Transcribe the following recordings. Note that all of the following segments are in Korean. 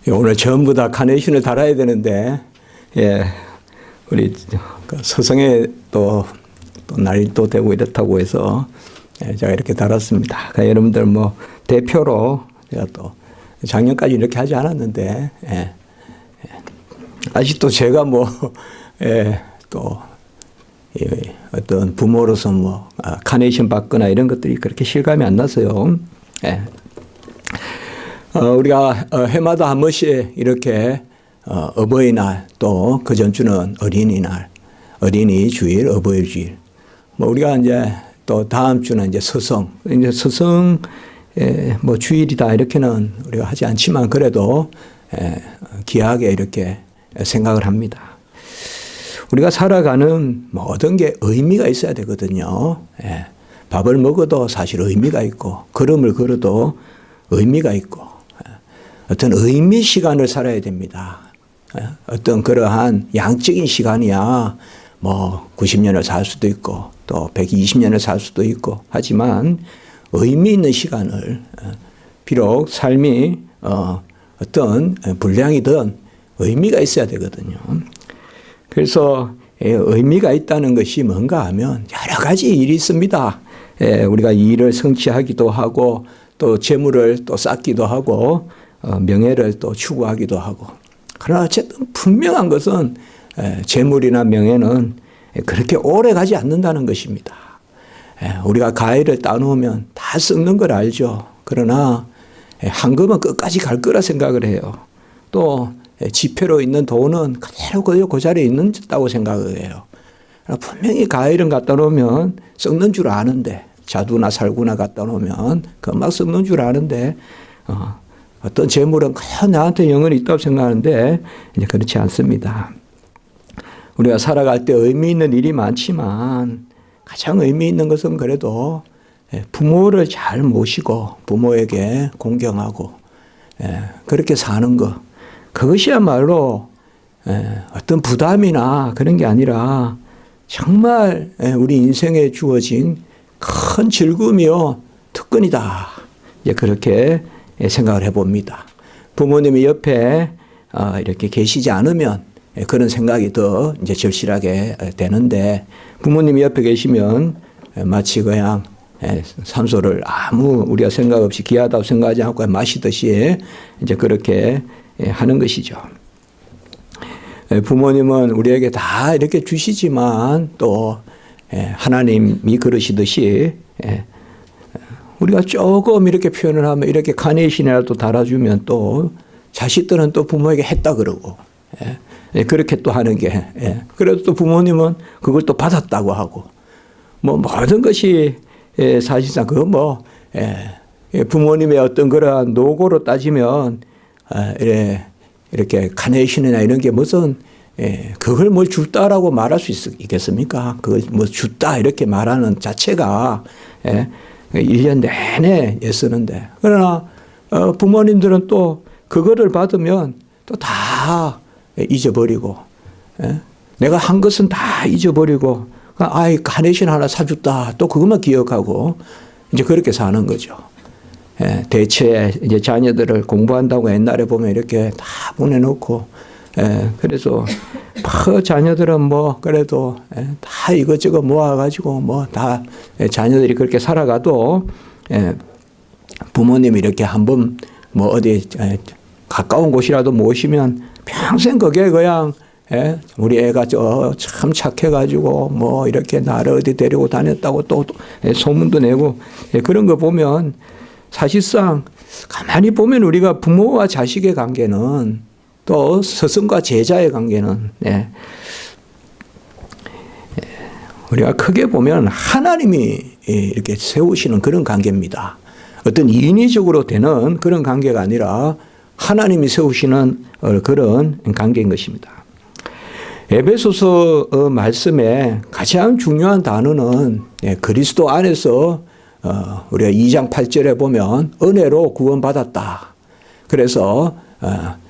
오늘 전부 다 카네이션을 달아야 되는데, 우리 서성에 또 날이 또 되고 이렇다고 해서 제가 이렇게 달았습니다. 그러니까 여러분들 뭐 대표로 제가 또 작년까지 이렇게 하지 않았는데, 아직도 제가 뭐, 또 어떤 부모로서 뭐 카네이션 받거나 이런 것들이 그렇게 실감이 안 나서요. 우리가 해마다 한 번씩 이렇게 어버이날 또 그 전주는 어린이날, 어린이 주일, 어버이 주일. 뭐 우리가 이제 또 다음 주는 이제 서성, 이제 서성 뭐 주일이다 이렇게는 우리가 하지 않지만 그래도 귀하게 이렇게 생각을 합니다. 우리가 살아가는 모든 게 의미가 있어야 되거든요. 밥을 먹어도 사실 의미가 있고, 걸음을 걸어도 의미가 있고, 어떤 의미 시간을 살아야 됩니다. 어떤 그러한 양적인 시간이야 뭐 90년을 살 수도 있고 또 120년을 살 수도 있고 하지만 의미 있는 시간을 비록 삶이 어떤 분량이든 의미가 있어야 되거든요. 그래서 의미가 있다는 것이 뭔가 하면 여러 가지 일이 있습니다. 우리가 일을 성취하기도 하고 또 재물을 또 쌓기도 하고 명예를 또 추구하기도 하고. 그러나 어쨌든 분명한 것은 재물이나 명예는 그렇게 오래 가지 않는다는 것입니다. 우리가 가위를 따놓으면 다 썩는 걸 알죠. 그러나 황금은 끝까지 갈 거라 생각을 해요. 또 지폐로 있는 돈은 그대로 그 자리에 있는다고 생각을 해요. 분명히 가위를 갖다 놓으면 썩는 줄 아는데, 자두나 살구나 갖다 놓으면 금방 썩는 줄 아는데 어떤 재물은 과연 나한테 영원히 있다고 생각하는데 이제 그렇지 않습니다. 우리가 살아갈 때 의미 있는 일이 많지만 가장 의미 있는 것은 그래도 부모를 잘 모시고 부모에게 공경하고 그렇게 사는 것. 그것이야말로 어떤 부담이나 그런 게 아니라 정말 우리 인생에 주어진 큰 즐거움이요 특권이다. 이제 그렇게 생각을 해봅니다. 부모님이 옆에 이렇게 계시지 않으면 그런 생각이 더 이제 절실하게 되는데, 부모님이 옆에 계시면 마치 그냥 산소를 아무 우리가 생각 없이 귀하다고 생각하지 않고 마시듯이 이제 그렇게 하는 것이죠. 부모님은 우리에게 다 이렇게 주시지만 또 하나님이 그러시듯이 우리가 조금 이렇게 표현을 하면 이렇게 카네이션이라도 달아주면 또 자식들은 또 부모에게 했다 그러고 그렇게 또 하는 게 그래도 또 부모님은 그걸 또 받았다고 하고 뭐 모든 것이 사실상 그거 뭐 부모님의 어떤 그러한 노고로 따지면 이렇게 카네이션이나 이런 게 무슨 그걸 뭘 줬다라고 말할 수 있겠습니까? 그걸 뭐 줬다 이렇게 말하는 자체가 1년 내내 애쓰는데, 그러나 부모님들은 또 그거를 받으면 또 다 잊어버리고 내가 한 것은 다 잊어버리고 아이 카네이션 하나 사줬다 또 그것만 기억하고 이제 그렇게 사는 거죠. 대체 이제 자녀들을 공부한다고 옛날에 보면 이렇게 다 보내놓고 그래서 자녀들은 뭐 그래도 다 이것저것 모아가지고 뭐 다 자녀들이 그렇게 살아가도 부모님이 이렇게 한번 뭐 어디 가까운 곳이라도 모시면 평생 그게 그냥 우리 애가 참 착해가지고 뭐 이렇게 나를 어디 데리고 다녔다고 또 소문도 내고 그런 거 보면 사실상 가만히 보면 우리가 부모와 자식의 관계는 또 스승과 제자의 관계는 우리가 크게 보면 하나님이 이렇게 세우시는 그런 관계입니다. 어떤 인위적으로 되는 그런 관계가 아니라 하나님이 세우시는 그런 관계인 것입니다. 에베소서 말씀에 가장 중요한 단어는 그리스도 안에서 우리가 2장 8절에 보면 은혜로 구원받았다. 그래서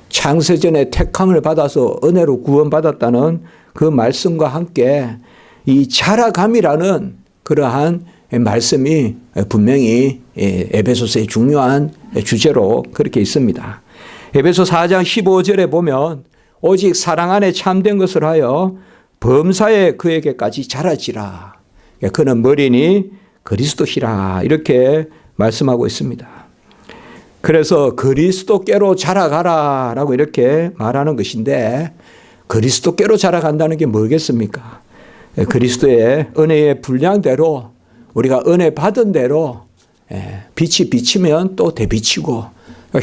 창세전에 택함을 받아서 은혜로 구원받았다는 그 말씀과 함께 이 자라감이라는 그러한 말씀이 분명히 에베소서의 중요한 주제로 그렇게 있습니다. 에베소 4장 15절에 보면 오직 사랑 안에 참된 것을 하여 범사에 그에게까지 자라지라. 그는 머리니 그리스도시라. 이렇게 말씀하고 있습니다. 그래서 그리스도께로 자라가라 라고 이렇게 말하는 것인데, 그리스도께로 자라간다는 게 뭐겠습니까? 그리스도의 은혜의 분량대로, 우리가 은혜 받은 대로 빛이 비치면 또 되비치고,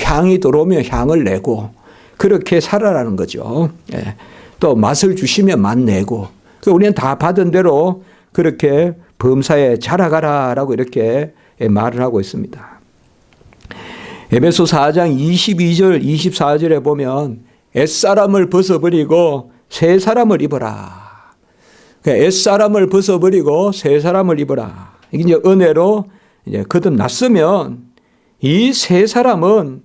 향이 들어오면 향을 내고, 그렇게 살아라는 거죠. 또 맛을 주시면 맛 내고, 우리는 다 받은 대로 그렇게 범사에 자라가라 라고 이렇게 말을 하고 있습니다. 에베소 4장 22절 24절에 보면 옛사람을 벗어버리고 새 사람을 입어라. 옛사람을 벗어버리고 새 사람을 입어라. 이게 이제 은혜로 이제 거듭났으면 이 새 사람은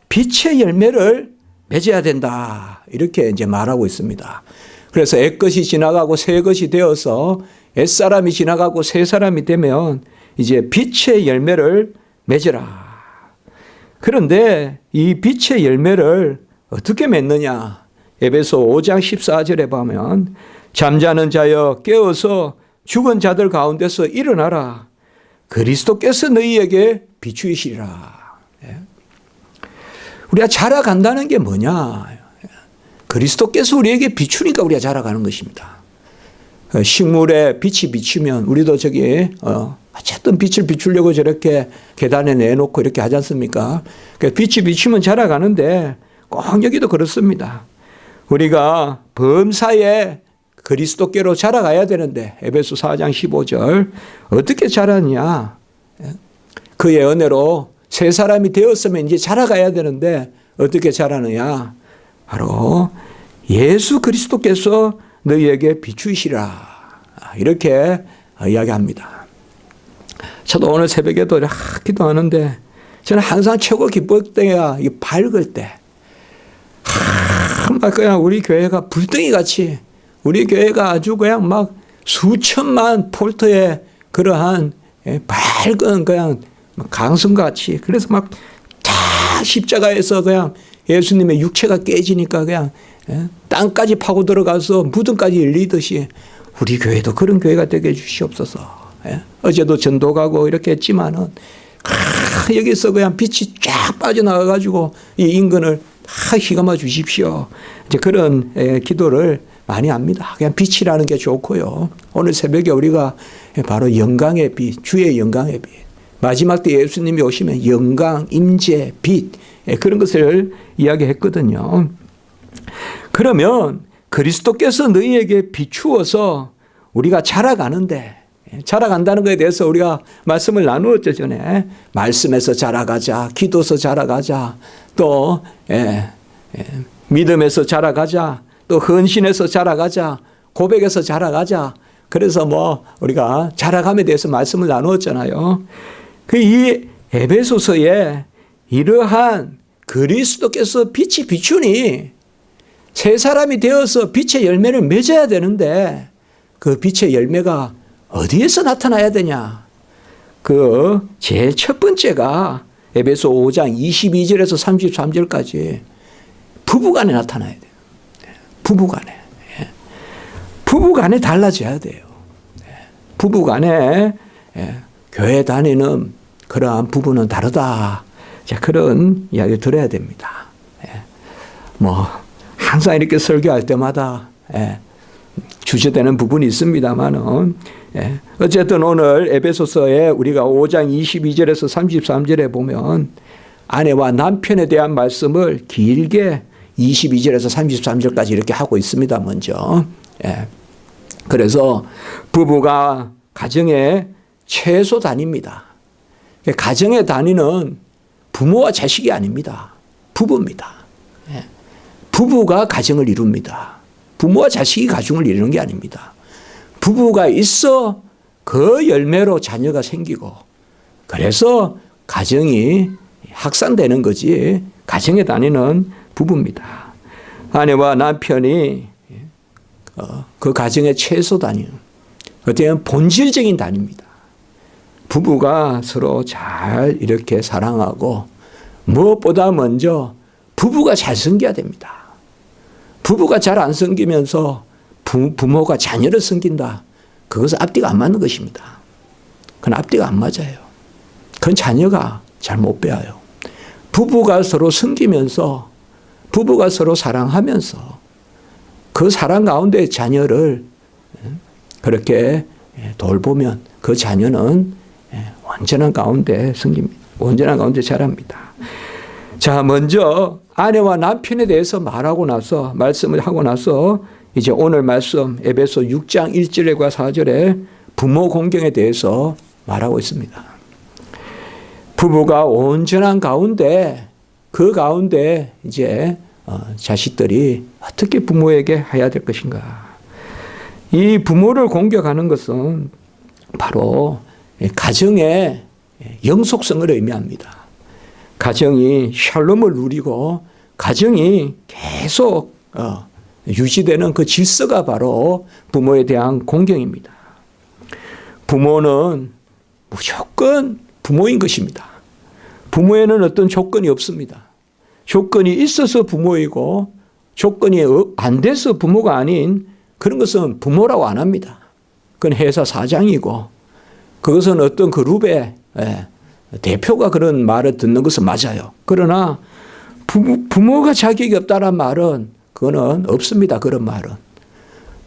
빛의 열매를 맺어야 된다. 이렇게 이제 말하고 있습니다. 그래서 옛것이 지나가고 새 것이 되어서 옛사람이 지나가고 새 사람이 되면 이제 빛의 열매를 맺으라. 그런데 이 빛의 열매를 어떻게 맺느냐? 에베소 5장 14절에 보면 잠자는 자여 깨어서 죽은 자들 가운데서 일어나라. 그리스도께서 너희에게 비추이시리라. 우리가 자라간다는 게 뭐냐? 그리스도께서 우리에게 비추니까 우리가 자라가는 것입니다. 식물에 빛이 비치면 우리도 어쨌든 빛을 비추려고 저렇게 계단에 내놓고 이렇게 하지 않습니까? 빛이 비치면 자라가는데 꼭 여기도 그렇습니다. 우리가 범사에 그리스도께로 자라가야 되는데 에베소 4장 15절 어떻게 자라느냐? 그의 은혜로 새 사람이 되었으면 이제 자라가야 되는데 어떻게 자라느냐? 바로 예수 그리스도께서 너희에게 비추시라. 이렇게 이야기합니다. 저도 오늘 새벽에도 기도하는데 저는 항상 최고 기쁠 때가 밝을 때. 막 그냥 우리 교회가 불덩이 같이, 우리 교회가 아주 그냥 막 수천만 폴트의 그러한 밝은 그냥 강성같이, 그래서 막 다 십자가에서 그냥 예수님의 육체가 깨지니까 그냥 땅까지 파고 들어가서 무덤까지 열리듯이 우리 교회도 그런 교회가 되게 해주시옵소서. 어제도 전도 가고 이렇게 했지만은 여기서 그냥 빛이 쫙 빠져나가가지고 이 인근을 휘감아 주십시오. 이제 그런 기도를 많이 합니다. 그냥 빛이라는 게 좋고요. 오늘 새벽에 우리가 바로 영광의 빛, 주의 영광의 빛. 마지막 때 예수님이 오시면 영광, 임재, 빛, 그런 것을 이야기했거든요. 그러면 그리스도께서 너희에게 비추어서 우리가 자라가는데, 자라간다는 것에 대해서 우리가 말씀을 나누었죠, 전에. 말씀에서 자라가자, 기도에서 자라가자, 또 믿음에서 자라가자, 또 헌신에서 자라가자, 고백에서 자라가자. 그래서 우리가 자라감에 대해서 말씀을 나누었잖아요. 이 에베소서에 이러한 그리스도께서 빛이 비추니 새 사람이 되어서 빛의 열매를 맺어야 되는데 그 빛의 열매가 어디에서 나타나야 되냐? 그 제일 첫 번째가 에베소 5장 22절에서 33절까지 부부간에 나타나야 돼요. 부부간에. 부부간에 달라져야 돼요. 부부간에 교회 다니는 그러한 부부는 다르다. 자, 그런 이야기 들어야 됩니다. 항상 이렇게 설교할 때마다 주저되는 부분이 있습니다만은 어쨌든 오늘 에베소서에 우리가 5장 22절에서 33절에 보면 아내와 남편에 대한 말씀을 길게 22절에서 33절까지 이렇게 하고 있습니다. 먼저. 그래서 부부가 가정의 최소 단위입니다. 가정의 단위는 부모와 자식이 아닙니다. 부부입니다. 부부가 가정을 이룹니다. 부모와 자식이 가정을 이루는 게 아닙니다. 부부가 있어 그 열매로 자녀가 생기고 그래서 가정이 확산되는 거지 가정의 단위는 부부입니다. 아내와 남편이 그 가정의 최소 단위, 어떻게 보면 본질적인 단위입니다. 부부가 서로 잘 이렇게 사랑하고 무엇보다 먼저 부부가 잘 섬겨야 됩니다. 부부가 잘 안 섬기면서 부모가 자녀를 섬긴다. 그것은 앞뒤가 안 맞는 것입니다. 그건 앞뒤가 안 맞아요. 그건 자녀가 잘 못 배워요. 부부가 서로 섬기면서, 부부가 서로 사랑하면서 그 사랑 가운데 자녀를 그렇게 돌보면 그 자녀는 온전한 가운데 섬깁니다. 온전한 가운데 자랍니다. 자, 먼저 아내와 남편에 대해서 말씀을 하고 나서 이제 오늘 말씀 에베소 6장 1절과 4절에 부모 공경에 대해서 말하고 있습니다. 부부가 온전한 가운데, 그 가운데 이제 자식들이 어떻게 부모에게 해야 될 것인가. 이 부모를 공격하는 것은 바로 가정의 영속성을 의미합니다. 가정이 샬롬을 누리고 가정이 계속 유지되는 그 질서가 바로 부모에 대한 공경입니다. 부모는 무조건 부모인 것입니다. 부모에는 어떤 조건이 없습니다. 조건이 있어서 부모이고 조건이 안 돼서 부모가 아닌 그런 것은 부모라고 안 합니다. 그건 회사 사장이고 그것은 어떤 그룹의 대표가 그런 말을 듣는 것은 맞아요. 그러나 부모가 자격이 없다는 말은 그거는 없습니다. 그런 말은.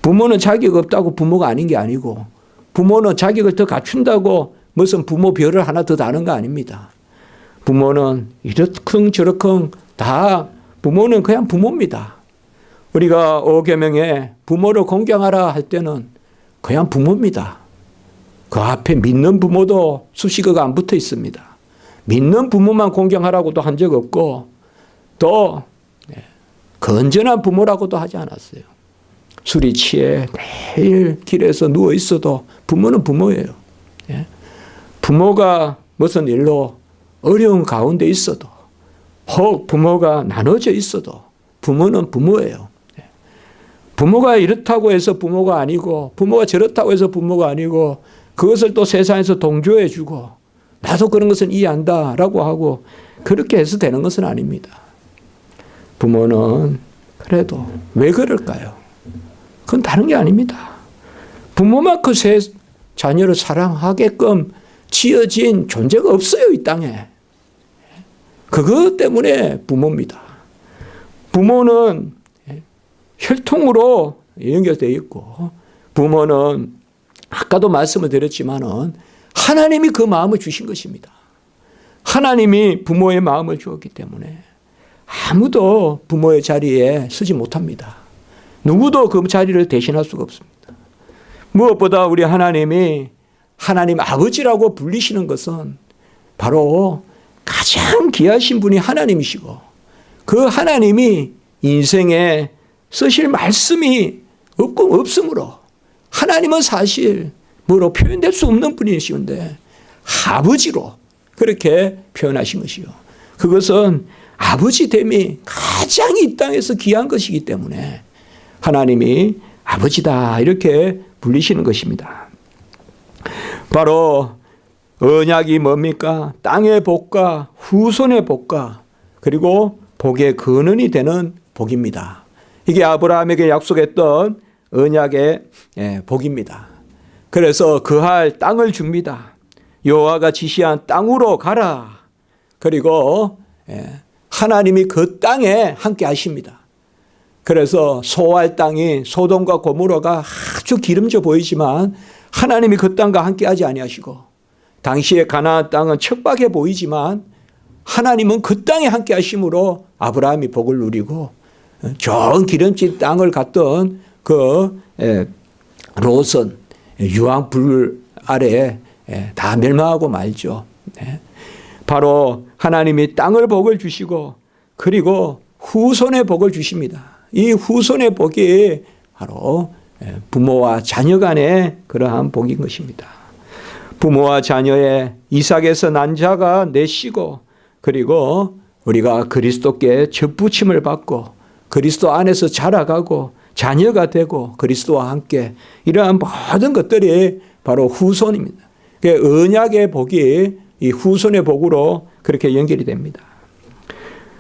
부모는 자격 없다고 부모가 아닌 게 아니고 부모는 자격을 더 갖춘다고 무슨 부모 별을 하나 더 다는 거 아닙니다. 부모는 이렇쿵 저렇쿵 다 부모는 그냥 부모입니다. 우리가 5계명에 부모를 공경하라 할 때는 그냥 부모입니다. 그 앞에 믿는 부모도 수식어가 안 붙어 있습니다. 믿는 부모만 공경하라고도 한 적 없고 또 건전한 부모라고도 하지 않았어요. 술이 취해 매일 길에서 누워 있어도 부모는 부모예요. 부모가 무슨 일로 어려운 가운데 있어도 혹 부모가 나눠져 있어도 부모는 부모예요. 부모가 이렇다고 해서 부모가 아니고 부모가 저렇다고 해서 부모가 아니고 그것을 또 세상에서 동조해 주고 나도 그런 것은 이해한다라고 하고 그렇게 해서 되는 것은 아닙니다. 부모는 그래도 왜 그럴까요? 그건 다른 게 아닙니다. 부모만큼 자녀를 사랑하게끔 지어진 존재가 없어요, 이 땅에. 그것 때문에 부모입니다. 부모는 혈통으로 연결되어 있고 부모는 아까도 말씀을 드렸지만은 하나님이 그 마음을 주신 것입니다. 하나님이 부모의 마음을 주었기 때문에 아무도 부모의 자리에 서지 못합니다. 누구도 그 자리를 대신할 수가 없습니다. 무엇보다 우리 하나님이 하나님 아버지라고 불리시는 것은 바로 가장 귀하신 분이 하나님이시고 그 하나님이 인생에 쓰실 말씀이 없고 없으므로 하나님은 사실 뭐로 표현될 수 없는 분이시는데 아버지로 그렇게 표현하신 것이요. 그것은 아버지됨이 가장 이 땅에서 귀한 것이기 때문에 하나님이 아버지다 이렇게 불리시는 것입니다. 바로 언약이 뭡니까? 땅의 복과 후손의 복과 그리고 복의 근원이 되는 복입니다. 이게 아브라함에게 약속했던 언약의 복입니다. 그래서 그할 땅을 줍니다. 여호와가 지시한 땅으로 가라. 그리고 하나님이 그 땅에 함께 하십니다. 그래서 소할 땅이 소돔과 고모라가 아주 기름져 보이지만 하나님이 그 땅과 함께 하지 아니하시고 당시의 가나안 땅은 척박해 보이지만 하나님은 그 땅에 함께 하심으로 아브라함이 복을 누리고 좋은 기름진 땅을 갔던 그 롯은 유황불 아래에 다 멸망하고 말죠. 바로 하나님이 땅을 복을 주시고 그리고 후손의 복을 주십니다. 이 후손의 복이 바로 부모와 자녀 간의 그러한 복인 것입니다. 부모와 자녀의 이삭에서 난 자가 내시고 그리고 우리가 그리스도께 접붙임을 받고 그리스도 안에서 자라가고 자녀가 되고 그리스도와 함께 이러한 모든 것들이 바로 후손입니다. 언약의 복이 이 후손의 복으로 그렇게 연결이 됩니다.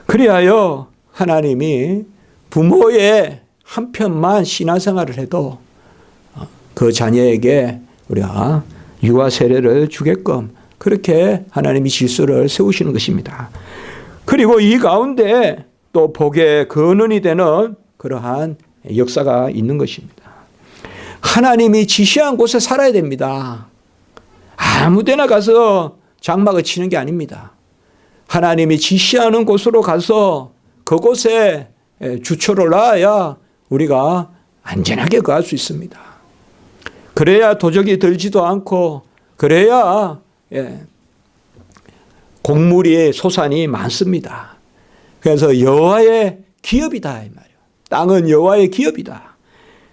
그리하여 하나님이 부모의 한편만 신앙생활을 해도 그 자녀에게 우리가 유아 세례를 주게끔 그렇게 하나님이 질서를 세우시는 것입니다. 그리고 이 가운데 또 복의 근원이 되는 그러한 역사가 있는 것입니다. 하나님이 지시한 곳에 살아야 됩니다. 아무 데나 가서 장막을 치는 게 아닙니다. 하나님이 지시하는 곳으로 가서 그곳에 주초를 놔야 우리가 안전하게 거할 수 있습니다. 그래야 도적이 들지도 않고 그래야 곡물이 소산이 많습니다. 그래서 여호와의 기업이다 이 말이에요. 땅은 여호와의 기업이다.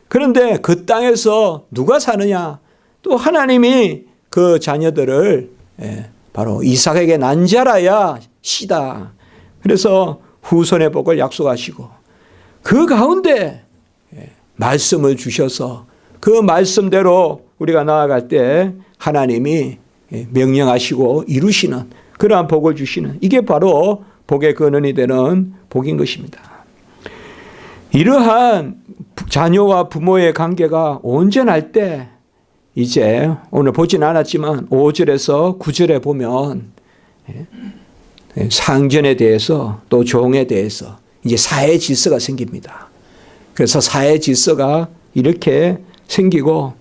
그런데 그 땅에서 누가 사느냐? 또 하나님이 그 자녀들을 바로 이삭에게 난자라야 시다. 그래서 후손의 복을 약속하시고 그 가운데 말씀을 주셔서 그 말씀대로 우리가 나아갈 때 하나님이 명령하시고 이루시는 그러한 복을 주시는 이게 바로 복의 근원이 되는 복인 것입니다. 이러한 자녀와 부모의 관계가 온전할 때 이제 오늘 보진 않았지만 5절에서 9절에 보면 상전에 대해서 또 종에 대해서 이제 사회 질서가 생깁니다. 그래서 사회 질서가 이렇게 생기고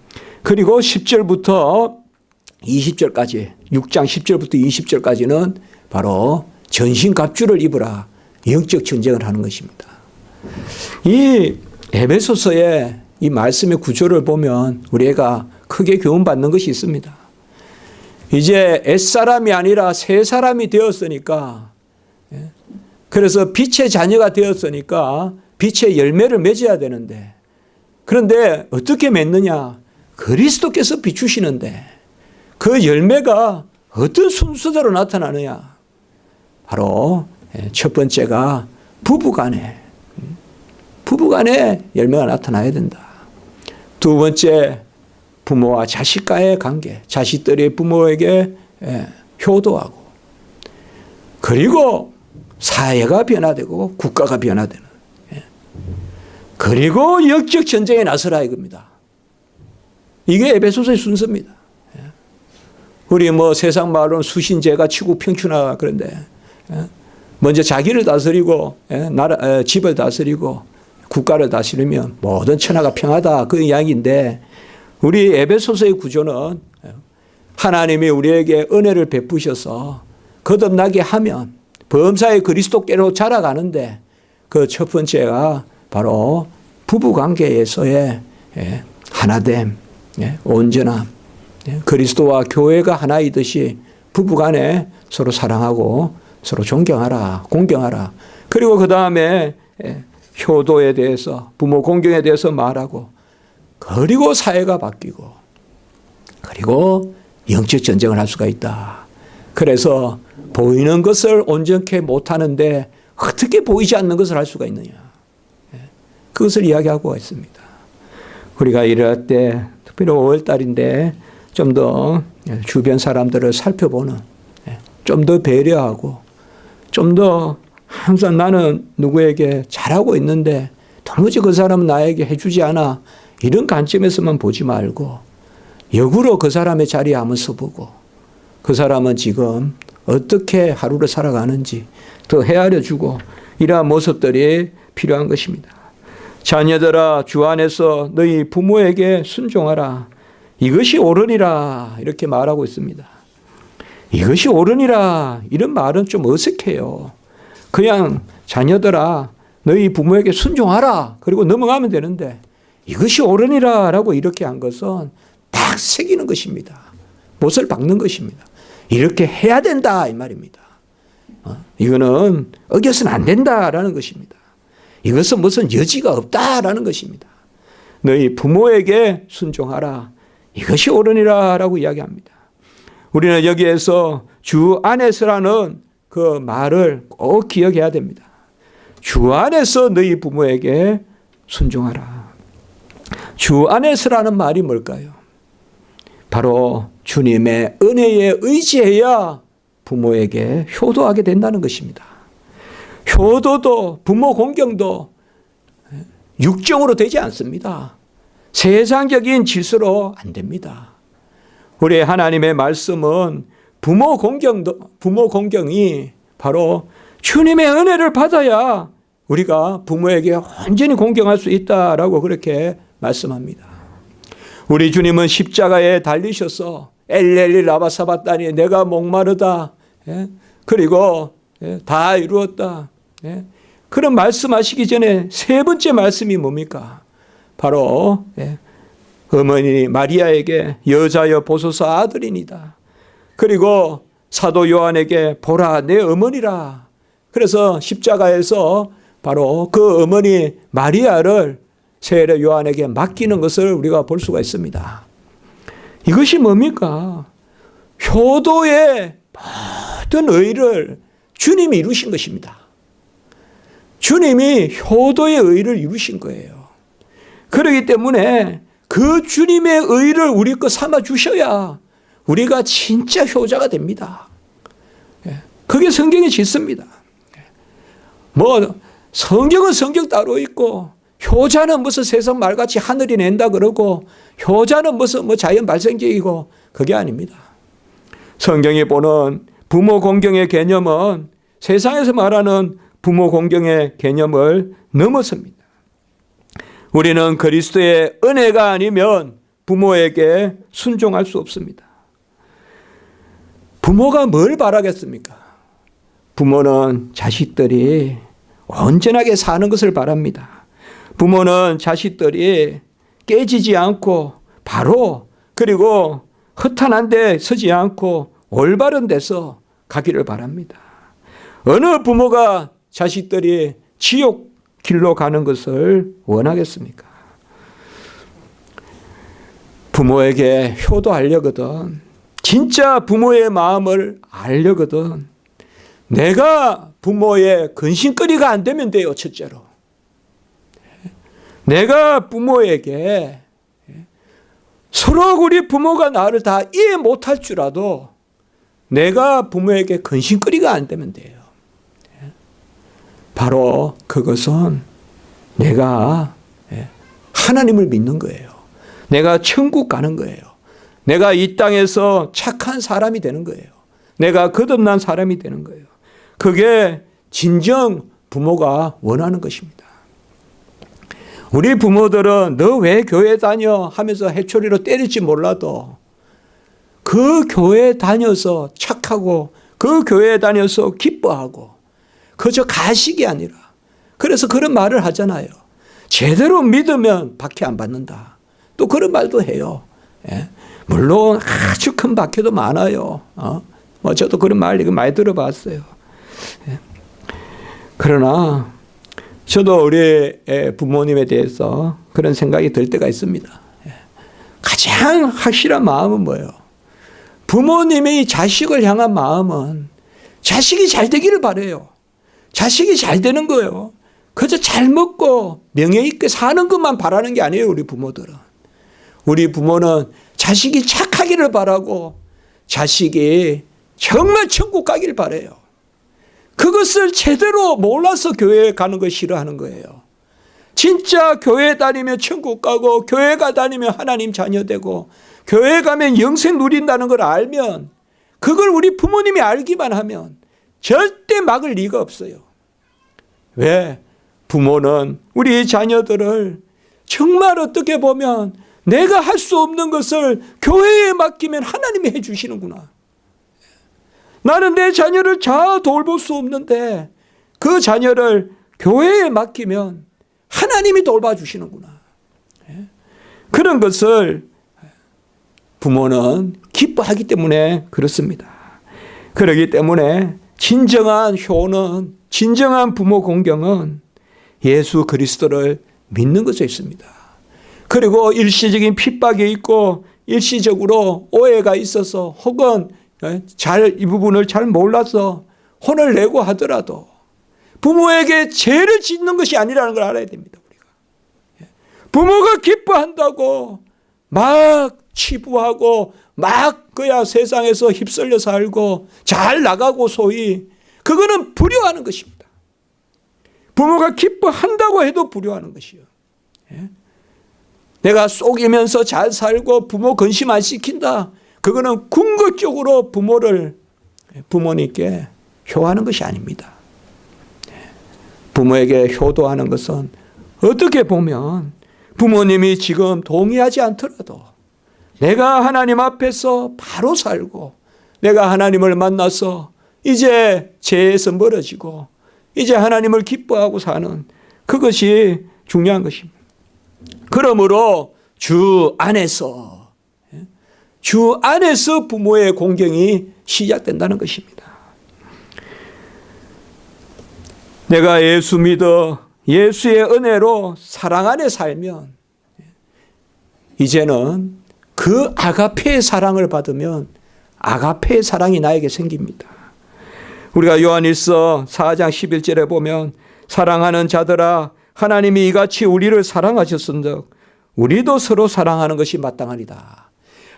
그리고 10절부터 20절까지 6장 10절부터 20절까지는 바로 전신갑주를 입으라 영적 전쟁을 하는 것입니다. 이 에베소서의 이 말씀의 구조를 보면 우리가 크게 교훈받는 것이 있습니다. 이제 옛사람이 아니라 새 사람이 되었으니까 그래서 빛의 자녀가 되었으니까 빛의 열매를 맺어야 되는데 그런데 어떻게 맺느냐? 그리스도께서 비추시는데 그 열매가 어떤 순서대로 나타나느냐? 바로 첫 번째가 부부간에 열매가 나타나야 된다. 두 번째 부모와 자식과의 관계, 자식들이 부모에게 효도하고 그리고 사회가 변화되고 국가가 변화되는 그리고 영적 전쟁에 나서라 이겁니다. 이게 에베소서의 순서입니다. 우리 뭐 세상 말로는 수신제가 치고 평춘하 그런데 먼저 자기를 다스리고 집을 다스리고 국가를 다스리면 모든 천하가 평하다 그 이야기인데 우리 에베소서의 구조는 하나님이 우리에게 은혜를 베푸셔서 거듭나게 하면 범사의 그리스도께로 자라가는데 그 첫 번째가 바로 부부관계에서의 하나됨, 온전함, 그리스도와 교회가 하나이듯이 부부간에 서로 사랑하고 서로 존경하라, 공경하라. 그리고 그 다음에 효도에 대해서 부모 공경에 대해서 말하고 그리고 사회가 바뀌고 그리고 영적 전쟁을 할 수가 있다. 그래서 보이는 것을 온전케 못하는데 어떻게 보이지 않는 것을 할 수가 있느냐. 그것을 이야기하고 있습니다. 우리가 이럴 때 특별히 5월달인데 좀 더 주변 사람들을 살펴보는 좀 더 배려하고 좀 더 항상 나는 누구에게 잘하고 있는데 도무지 그 사람은 나에게 해주지 않아. 이런 관점에서만 보지 말고 역으로 그 사람의 자리에 한번 서보고 그 사람은 지금 어떻게 하루를 살아가는지 더 헤아려주고 이러한 모습들이 필요한 것입니다. 자녀들아 주 안에서 너희 부모에게 순종하라. 이것이 옳으니라 이렇게 말하고 있습니다. 이것이 옳으니라 이런 말은 좀 어색해요. 그냥 자녀들아 너희 부모에게 순종하라 그리고 넘어가면 되는데 이것이 옳으니라 라고 이렇게 한 것은 딱 새기는 것입니다. 못을 박는 것입니다. 이렇게 해야 된다 이 말입니다. 이거는 어겨서는 안 된다라는 것입니다. 이것은 무슨 여지가 없다라는 것입니다. 너희 부모에게 순종하라. 이것이 옳으니라 라고 이야기합니다. 우리는 여기에서 주 안에서라는 그 말을 꼭 기억해야 됩니다. 주 안에서 너희 부모에게 순종하라. 주 안에서라는 말이 뭘까요? 바로 주님의 은혜에 의지해야 부모에게 효도하게 된다는 것입니다. 효도도 부모 공경도 육정으로 되지 않습니다. 세상적인 질서로 안 됩니다. 우리 하나님의 말씀은 부모 공경이 바로 주님의 은혜를 받아야 우리가 부모에게 온전히 공경할 수 있다라고 그렇게 말씀합니다. 우리 주님은 십자가에 달리셔서 엘렐리 라마 사바다니 내가 목마르다. 그리고 다 이루었다. 그런 말씀하시기 전에 세 번째 말씀이 뭡니까? 바로 어머니 마리아에게 여자여 보소서 아들이니다. 그리고 사도 요한에게 보라 내 어머니라. 그래서 십자가에서 바로 그 어머니 마리아를 세례 요한에게 맡기는 것을 우리가 볼 수가 있습니다. 이것이 뭡니까? 효도의 모든 의를 주님이 이루신 것입니다. 주님이 효도의 의를 이루신 거예요. 그렇기 때문에 그 주님의 의를 우리 거 삼아 주셔야 우리가 진짜 효자가 됩니다. 그게 성경의 질서입니다. 성경은 성경 따로 있고 효자는 무슨 세상 말같이 하늘이 낸다 그러고 효자는 무슨 자연 발생적이고 그게 아닙니다. 성경이 보는 부모 공경의 개념은 세상에서 말하는 부모 공경의 개념을 넘어섭니다. 우리는 그리스도의 은혜가 아니면 부모에게 순종할 수 없습니다. 부모가 뭘 바라겠습니까? 부모는 자식들이 온전하게 사는 것을 바랍니다. 부모는 자식들이 깨지지 않고 바로 그리고 허탄한 데 서지 않고 올바른 데서 가기를 바랍니다. 어느 부모가 자식들이 지옥 길로 가는 것을 원하겠습니까? 부모에게 효도하려거든, 진짜 부모의 마음을 알려거든 내가 부모의 근심거리가 안 되면 돼요. 첫째로 내가 부모에게 서로 우리 부모가 나를 다 이해 못할 줄라도 내가 부모에게 근심거리가 안 되면 돼요. 바로 그것은 내가 하나님을 믿는 거예요. 내가 천국 가는 거예요. 내가 이 땅에서 착한 사람이 되는 거예요. 내가 거듭난 사람이 되는 거예요. 그게 진정 부모가 원하는 것입니다. 우리 부모들은 너 왜 교회 다녀 하면서 해초리로 때릴지 몰라도 그 교회 다녀서 착하고 그 교회 다녀서 기뻐하고 그저 가식이 아니라 그래서 그런 말을 하잖아요. 제대로 믿으면 박해 안 받는다. 또 그런 말도 해요. 물론 아주 큰 박해도 많아요. 저도 그런 말 이거 많이 들어봤어요. 그러나 저도 우리 부모님에 대해서 그런 생각이 들 때가 있습니다. 가장 확실한 마음은 뭐예요? 부모님의 자식을 향한 마음은 자식이 잘 되기를 바라요. 자식이 잘 되는 거예요. 그저 잘 먹고 명예 있게 사는 것만 바라는 게 아니에요. 우리 부모들은. 우리 부모는 자식이 착하기를 바라고 자식이 정말 천국 가기를 바라요. 그것을 제대로 몰라서 교회에 가는 걸 싫어하는 거예요. 진짜 교회 다니면 천국 가고 교회가 다니면 하나님 자녀 되고 교회 가면 영생 누린다는 걸 알면 그걸 우리 부모님이 알기만 하면 절대 막을 리가 없어요. 왜? 부모는 우리 자녀들을 정말 어떻게 보면 내가 할 수 없는 것을 교회에 맡기면 하나님이 해 주시는구나. 나는 내 자녀를 잘 돌볼 수 없는데 그 자녀를 교회에 맡기면 하나님이 돌봐주시는구나. 그런 것을 부모는 기뻐하기 때문에 그렇습니다. 그렇기 때문에 진정한 효는, 진정한 부모 공경은 예수 그리스도를 믿는 것에 있습니다. 그리고 일시적인 핍박이 있고 일시적으로 오해가 있어서 혹은 이 부분을 잘 몰라서 혼을 내고 하더라도 부모에게 죄를 짓는 것이 아니라는 걸 알아야 됩니다. 우리가. 부모가 기뻐한다고 막 치부하고 막 그야 세상에서 휩쓸려 살고 잘 나가고 소위 그거는 불효하는 것입니다. 부모가 기뻐한다고 해도 불효하는 것이요. 내가 속이면서 잘 살고 부모 근심 안 시킨다. 그거는 궁극적으로 부모님께 효하는 것이 아닙니다. 부모에게 효도하는 것은 어떻게 보면 부모님이 지금 동의하지 않더라도 내가 하나님 앞에서 바로 살고 내가 하나님을 만나서 이제 죄에서 멀어지고 이제 하나님을 기뻐하고 사는 그것이 중요한 것입니다. 그러므로 주 안에서 부모의 공경이 시작된다는 것입니다. 내가 예수 믿어 예수의 은혜로 사랑 안에 살면 이제는 그 아가페의 사랑을 받으면 아가페의 사랑이 나에게 생깁니다. 우리가 요한일서 4장 11절에 보면 사랑하는 자들아 하나님이 이같이 우리를 사랑하셨은즉 우리도 서로 사랑하는 것이 마땅하리다.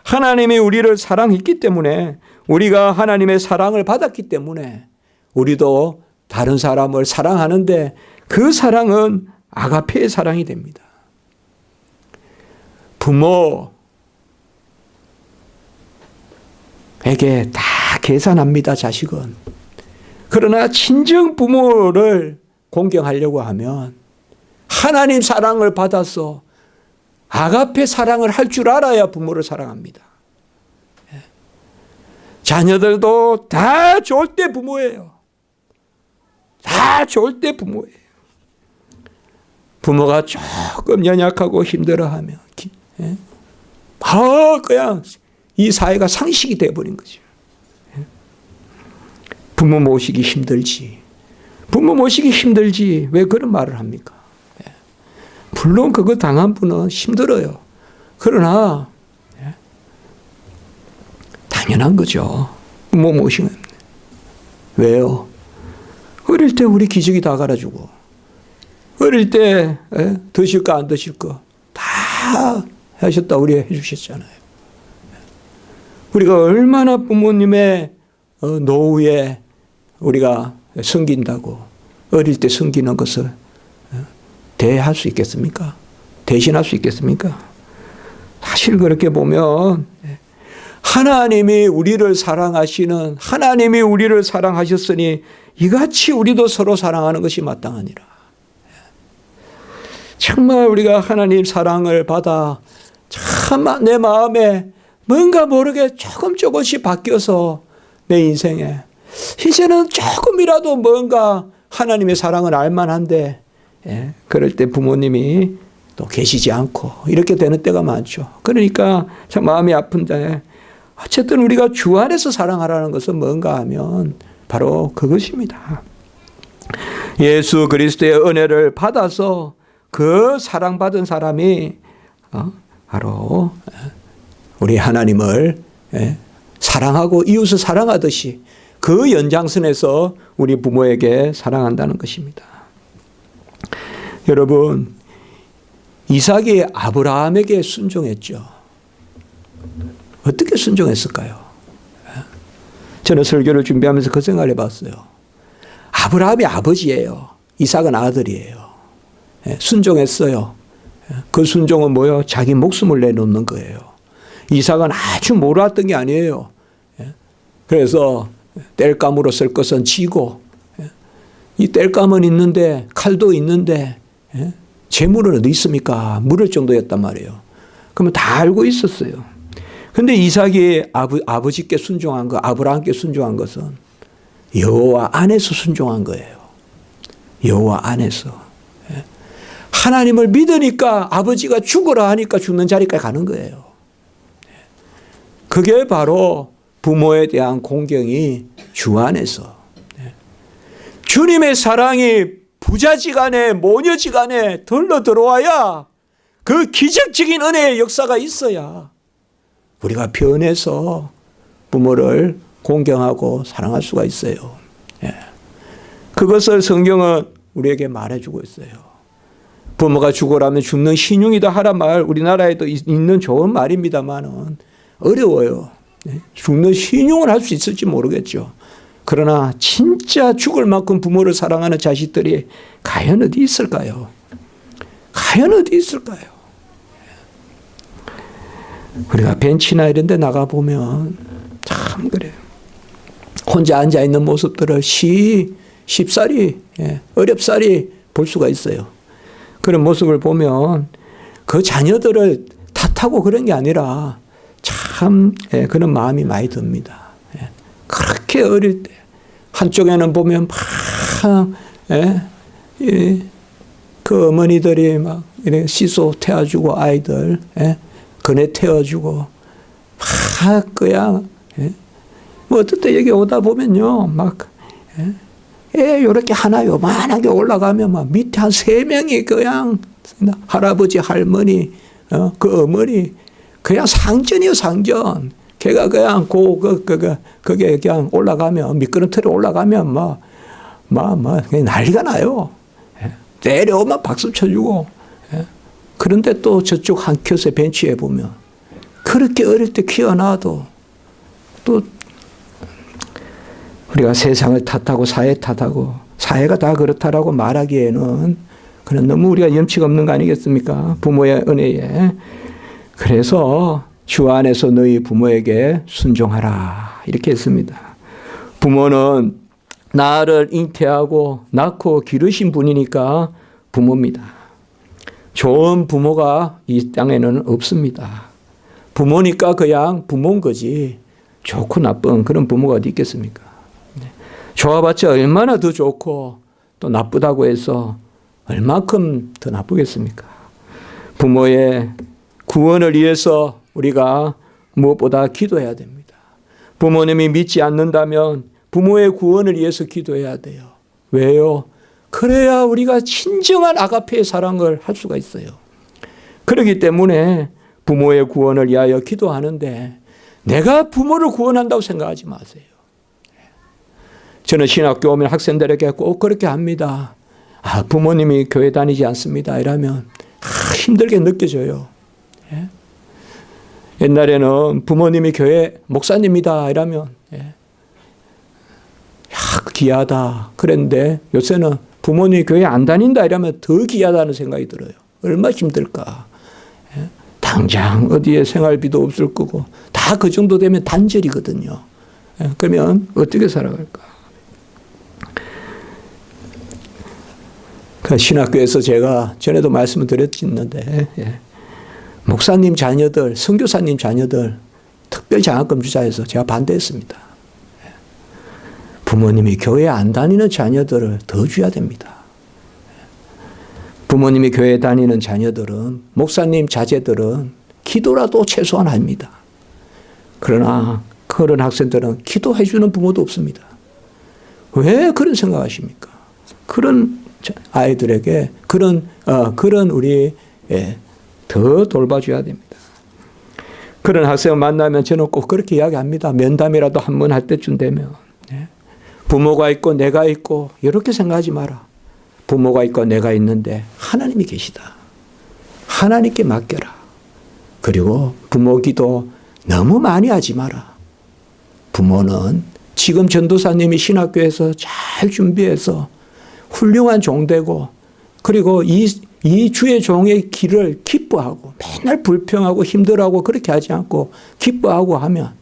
하나님이 우리를 사랑했기 때문에 우리가 하나님의 사랑을 받았기 때문에 우리도 다른 사람을 사랑하는데 그 사랑은 아가페의 사랑이 됩니다. 부모에게 다 계산합니다, 자식은. 그러나 친정 부모를 공경하려고 하면 하나님 사랑을 받아서 아가페 사랑을 할 줄 알아야 부모를 사랑합니다. 자녀들도 다 좋을 때 부모예요. 다 좋을 때 부모예요. 부모가 조금 연약하고 힘들어하면 바로 그냥 이 사회가 상식이 되어버린 거죠. 부모 모시기 힘들지. 부모 모시기 힘들지. 왜 그런 말을 합니까? 물론 그거 당한 분은 힘들어요. 그러나 당연한 거죠. 부모 모시면. 왜요? 어릴 때 우리 기저귀 다 갈아주고 어릴 때 드실 거 안 드실 거 다 하셨다 우리 해주셨잖아요. 우리가 얼마나 부모님의 노후에 우리가 섬긴다고 어릴 때 섬기는 것을 대할 수 있겠습니까? 대신할 수 있겠습니까? 사실 그렇게 보면 하나님이 우리를 사랑하시는 하나님이 우리를 사랑하셨으니 이같이 우리도 서로 사랑하는 것이 마땅하니라. 정말 우리가 하나님 사랑을 받아 참 내 마음에 뭔가 모르게 조금씩 바뀌어서 내 인생에 이제는 조금이라도 뭔가 하나님의 사랑을 알만한데 그럴 때 부모님이 또 계시지 않고 이렇게 되는 때가 많죠. 그러니까 참 마음이 아픈데 어쨌든 우리가 주 안에서 사랑하라는 것은 뭔가 하면 바로 그것입니다. 예수 그리스도의 은혜를 받아서 그 사랑받은 사람이 바로 우리 하나님을 사랑하고 이웃을 사랑하듯이 그 연장선에서 우리 부모에게 사랑한다는 것입니다. 여러분, 이삭이 아브라함에게 순종했죠. 어떻게 순종했을까요? 저는 설교를 준비하면서 그 생각을 해봤어요. 아브라함이 아버지예요. 이삭은 아들이에요. 순종했어요. 그 순종은 뭐예요? 자기 목숨을 내놓는 거예요. 이삭은 아주 몰랐던 게 아니에요. 그래서 땔감으로 쓸 것은 지고 이 땔감은 있는데 칼도 있는데 재물은 어디 있습니까? 물을 정도였단 말이에요. 그러면 다 알고 있었어요. 그런데 이삭이 아버지께 순종한 거, 아브라함께 순종한 것은 여호와 안에서 순종한 거예요. 여호와 안에서. 하나님을 믿으니까 아버지가 죽으라 하니까 죽는 자리까지 가는 거예요. 그게 바로 부모에 대한 공경이 주 안에서. 주님의 사랑이 부자지간에 모녀지간에 덜러 들어와야 그 기적적인 은혜의 역사가 있어야 우리가 변해서 부모를 공경하고 사랑할 수가 있어요. 그것을 성경은 우리에게 말해주고 있어요. 부모가 죽으라면 죽는 신용이다 하란 말 우리나라에도 있는 좋은 말입니다만은 어려워요. 죽는 신용을 할 수 있을지 모르겠죠. 그러나 진짜 죽을 만큼 부모를 사랑하는 자식들이 과연 어디 있을까요? 과연 어디 있을까요? 우리가 벤치나 이런 데 나가보면 참 그래요. 혼자 앉아있는 모습들을 쉽사리, 어렵사리 볼 수가 있어요. 그런 모습을 보면 그 자녀들을 탓하고 그런 게 아니라 참 그런 마음이 많이 듭니다. 그렇게 어릴 때 한쪽에는 보면 막 그 어머니들이 막 이렇게 씻어 태워주고 아이들 그네 태워주고 막 그냥 뭐 어떨 때 여기 오다 보면요 막 요렇게 하나 요만하게 올라가면 막 밑에 한 3명이 그냥 할아버지 할머니 그 어머니 그냥 상전이요 상전. 걔가 그냥 그게 그냥 올라가면 미끄럼틀에 올라가면 그냥 난리가 나요. 내려오면 박수 쳐주고. 그런데 또 저쪽 한 큐스의 벤치에 보면 그렇게 어릴 때 키워놔도 또 우리가 세상을 탓하고 사회 탓하고 사회가 다 그렇다라고 말하기에는 그런 너무 우리가 염치가 없는 거 아니겠습니까? 부모의 은혜에. 그래서 주 안에서 너희 부모에게 순종하라 이렇게 했습니다. 부모는 나를 잉태하고 낳고 기르신 분이니까 부모입니다. 좋은 부모가 이 땅에는 없습니다. 부모니까 그냥 부모인 거지 좋고 나쁜 그런 부모가 어디 있겠습니까? 좋아봤자 얼마나 더 좋고 또 나쁘다고 해서 얼마큼 더 나쁘겠습니까? 부모의 구원을 위해서 우리가 무엇보다 기도해야 됩니다. 부모님이 믿지 않는다면 부모의 구원을 위해서 기도해야 돼요. 왜요? 그래야 우리가 진정한 아가페의 사랑을 할 수가 있어요. 그렇기 때문에 부모의 구원을 위하여 기도하는데 내가 부모를 구원한다고 생각하지 마세요. 저는 신학교 오면 학생들에게 꼭 그렇게 합니다. 부모님이 교회 다니지 않습니다. 이러면 힘들게 느껴져요. 옛날에는 부모님이 교회 목사님이다 이러면 귀하다 그랬는데 요새는 부모님이 교회 안 다닌다 이러면 더 귀하다는 생각이 들어요. 얼마나 힘들까. 당장 어디에 생활비도 없을 거고 다 그 정도 되면 단절이거든요. 그러면 어떻게 살아갈까. 그 신학교에서 제가 전에도 말씀을 드렸는데 목사님 자녀들, 선교사님 자녀들 특별 장학금 주자 해서 제가 반대했습니다. 부모님이 교회 안 다니는 자녀들을 더 줘야 됩니다. 부모님이 교회 다니는 자녀들은 목사님 자제들은 기도라도 최소한 합니다. 그러나 그런 학생들은 기도해 주는 부모도 없습니다. 왜 그런 생각하십니까? 그런 아이들에게 그런 우리 더 돌봐줘야 됩니다. 그런 학생을 만나면 저는 꼭 그렇게 이야기합니다. 면담이라도 한 번 할 때쯤 되면 부모가 있고 내가 있고 이렇게 생각하지 마라. 부모가 있고 내가 있는데 하나님이 계시다. 하나님께 맡겨라. 그리고 부모 기도 너무 많이 하지 마라. 부모는 지금 전도사님이 신학교에서 잘 준비해서 훌륭한 종되고 그리고 이 주의 종의 길을 기뻐하고 맨날 불평하고 힘들어하고 그렇게 하지 않고 기뻐하고 하면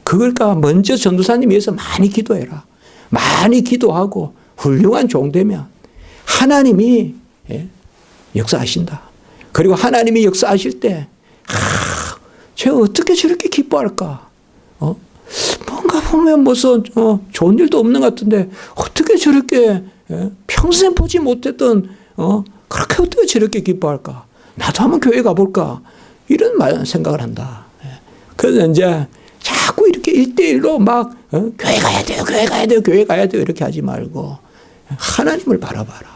그걸까 먼저 전도사님 위해서 많이 기도해라. 많이 기도하고 훌륭한 종되면 하나님이 역사하신다. 그리고 하나님이 역사하실 때 제가 어떻게 저렇게 기뻐할까? 뭔가 보면 무슨 좋은 일도 없는 것 같은데 어떻게 저렇게 평생 보지 못했던 그렇게 어떻게 저렇게 기뻐할까? 나도 한번 교회 가볼까? 이런 생각을 한다. 그래서 이제 자꾸 이렇게 1대1로 막 교회 가야 돼요, 교회 가야 돼요, 교회 가야 돼요 이렇게 하지 말고 하나님을 바라봐라.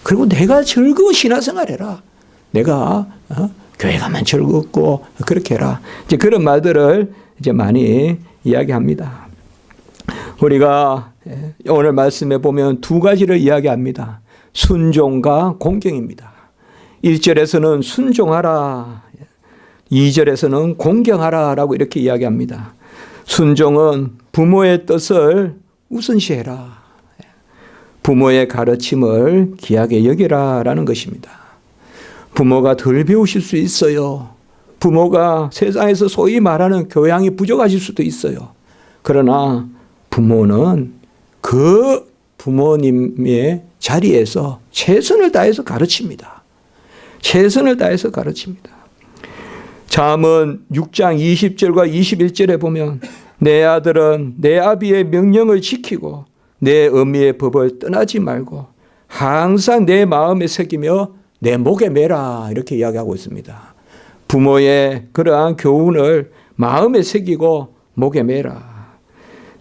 그리고 내가 즐거운 신앙생활 해라. 내가 교회 가면 즐겁고 그렇게 해라. 이제 그런 말들을 이제 많이 이야기합니다. 우리가 오늘 말씀에 보면 두 가지를 이야기합니다. 순종과 공경입니다. 1절에서는 순종하라, 2절에서는 공경하라 라고 이렇게 이야기합니다. 순종은 부모의 뜻을 우선시해라. 부모의 가르침을 귀하게 여기라라는 것입니다. 부모가 덜 배우실 수 있어요. 부모가 세상에서 소위 말하는 교양이 부족하실 수도 있어요. 그러나 부모는 그 부모님의 자리에서 최선을 다해서 가르칩니다. 최선을 다해서 가르칩니다. 잠언 6장 20절과 21절에 보면 내 아들은 내 아비의 명령을 지키고 내 어미의 법을 떠나지 말고 항상 내 마음에 새기며 내 목에 매라 이렇게 이야기하고 있습니다. 부모의 그러한 교훈을 마음에 새기고 목에 매라.